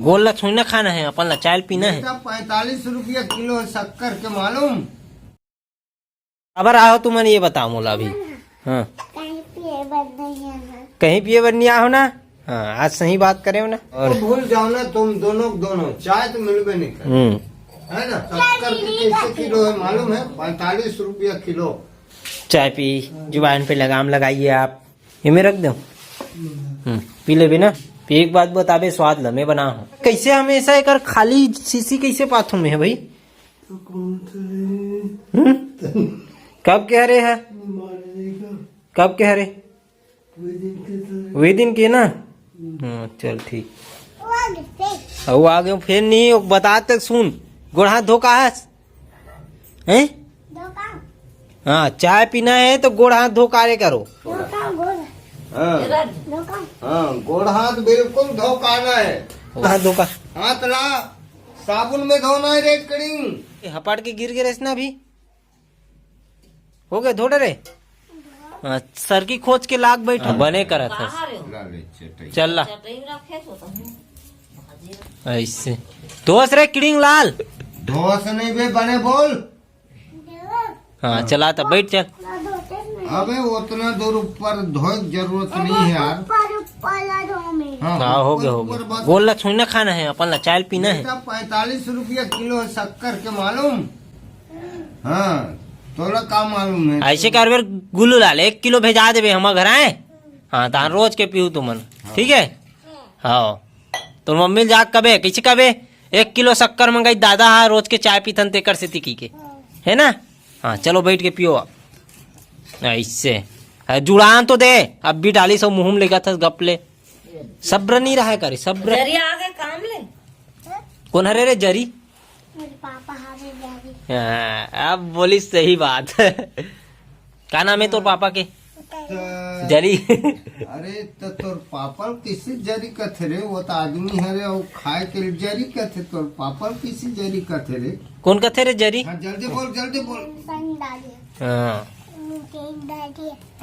गोल थोड़ी ना खाना है, अपन ला चाय पीना है। 45 रुपया किलो है शक्कर के, मालूम? अब आओ तुम ये बताओ मोला अभी। हाँ कहीं पिए बर नहीं आओ ना। हाँ आज सही बात करे हो ना। और तो भूल जाओ ना तुम दोनों चाय तो मिलबे नहीं कर, है ना? शक्कर के कैसे किलो है मालूम है? 45 रुपया किलो। चाय पी, जुबान पे लगाम लगाइए आप। ये में रख दो। पी ले बिना। एक बात बताबे, स्वाद ल मैं बना हूँ कैसे हमेशा एक खाली शीशी कैसे पाथू में है भाई? कब कह रहे है? कब कह रहे? वही दिन के ना। चल ठीक। वो आ गए फिर नहीं बताते। सुन गोड़ हाथ धो का है? हाँ चाय पीना है तो गोड़ हाथ धो कार्य करो। हाँ गोड़ हाथ बिल्कुल धोकाना है। हाथ धोका, हाथ ला साबुन में धोना है रे कड़िंग। हपाट के गिर गए रेसना भी हो गए धो रे। सर की खोज के लाग बैठा बने करा था। चल ला ऐसे दोस्त रे किड़िंग लाल धोस नहीं बे बने बोल। हाँ चला था बैठ चल। अबे उतना दूर ऊपर धोए जरूरत नहीं है यार। हाँ हो गया। गोल थोड़ी ना खाना है, अपन ला चाय पीना है। 45 रुपया किलो है शक्कर के, मालूम? हाँ तोला का मालूम है? ऐसे कर बेर गुल्लू लाल 1 किलो भेजा देवे हम घर आए। हाँ तान रोज के पीऊ तुमन, ठीक है? हाँ तो मम्मी जाग कबे कैसे कबे 1 किलो शक्कर मंगाई दादा। हाँ रोज के चाय पीथन तेकर से तिकी के, है ना? हाँ चलो बैठ के पियो आप। ऐसे जुड़ान तो दे, अब भी डाली सब मुंह में लेगा था गपले। सब्र नहीं रहा है करे सब्र। जरी आगे काम ले। कौन हरे रे जरी? पापा अब बोली सही बात। क्या नाम है तोर पापा के? जरी। अरे तो तोर पापा किसी जरी कथे रे? वो तो आदमी है रे, और खाए के जरी कथे। तोर पापा किसी जरी कथे रे? कौन कथे रे जरी? हाँ जल्दी बोल जल्दी बोल। हाँ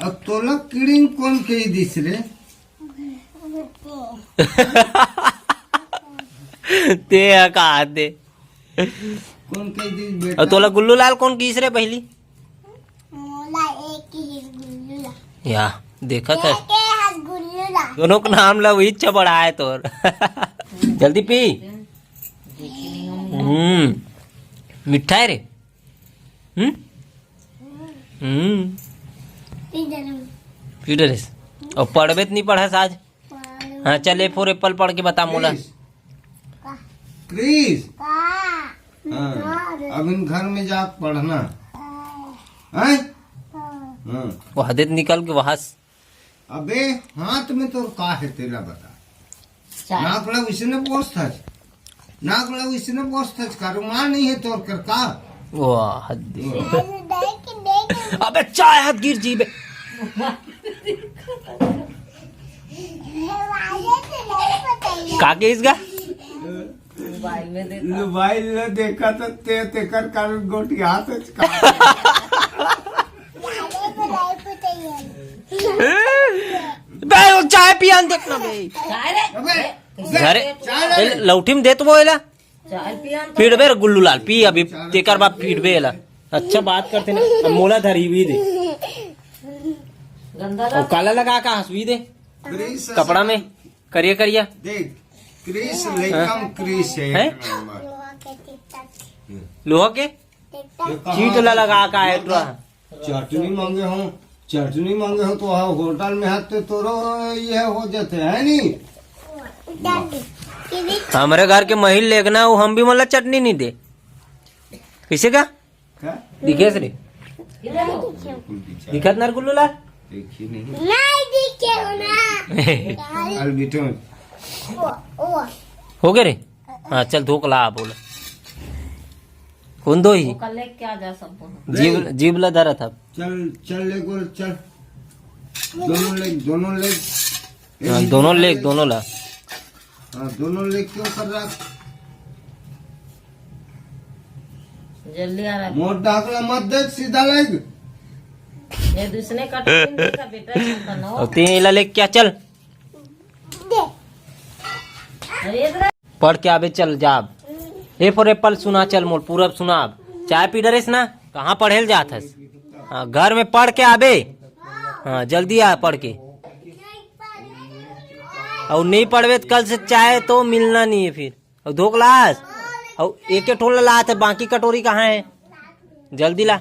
अब तोला किड़िंग कौन कही दिस रे? ते कहा दे कौन कही दिस बेटा? और तोला गुल्लू लाल कौन किस रे पहली? या देखा था दोनों का नाम ला वही इच्छा बड़ा है तोर। जल्दी पी। मिठा है रे। पीडर और पढ़बे तो नहीं पढ़ा आज? हाँ चल A4 एप्पल पढ़ के बता मोला। क्रिस हाँ, अब इन घर में जा पढ़ना है? हाँ। वो हदत निकल के वहां। अबे हाथ में तो का है तेरा बता? नाक लग इसने पोस्ट था, नाक लग इसने पोस्ट था का रुमाल नहीं है तोर कर का? वाह हद। अबे चाय हाथ गिर जी बे। काके इसका मोबाइल में देखा तो ते कर कारण गोटी हाथ बे वो चाय पियान देखना बे। घरे लौठी में दे तो वो एला पीड़ बे गुल्लू लाल पी अभी तेकर बाप पीड़ बे एला। अच्छा बात करते ना मोला धरी भी दे और काला लगा का हंसवी दे कपड़ा में करिया करिया देख। क्रिस लेकम क्रिस है लोहा के चीट लगा का है। चटनी मांगे हो तो होटल में हाथ तोरो ये हो जाते है नी। हमारे घर के महिल लेगना वो हम भी मतलब चटनी नहीं दे किसे का दिखे रे दिखत ना गुल्लू लाल देखी नहीं हो गए रे। हाँ चल धोक ला बोला कौन दो ही क्या जा सब जीव ला धरा था। चल ले गोल चल। दोनों लेग दोनों ला। हाँ दोनों लेग क्यों कर रहा? जल्दी आ रहा है। मोट ढाकला मत देख, सीधा लेग। ये दूसरे का बेटा और तीन इला लेग क्या चल। पढ़ के आबे चल जाब। ए फॉर एप्पल सुना चल मोल पूरब सुनाब। चाय पी डरेस ना, कहाँ पढ़ेल जात हस? हाँ घर में पढ़ के आबे। हाँ जल्दी आ पढ़ के। और नहीं पढ़वे तो कल से चाय तो मिलना नहीं है फिर। और धो ग्लास और एक ठोल ला, बाकी कटोरी कहाँ है? जल्दी ला।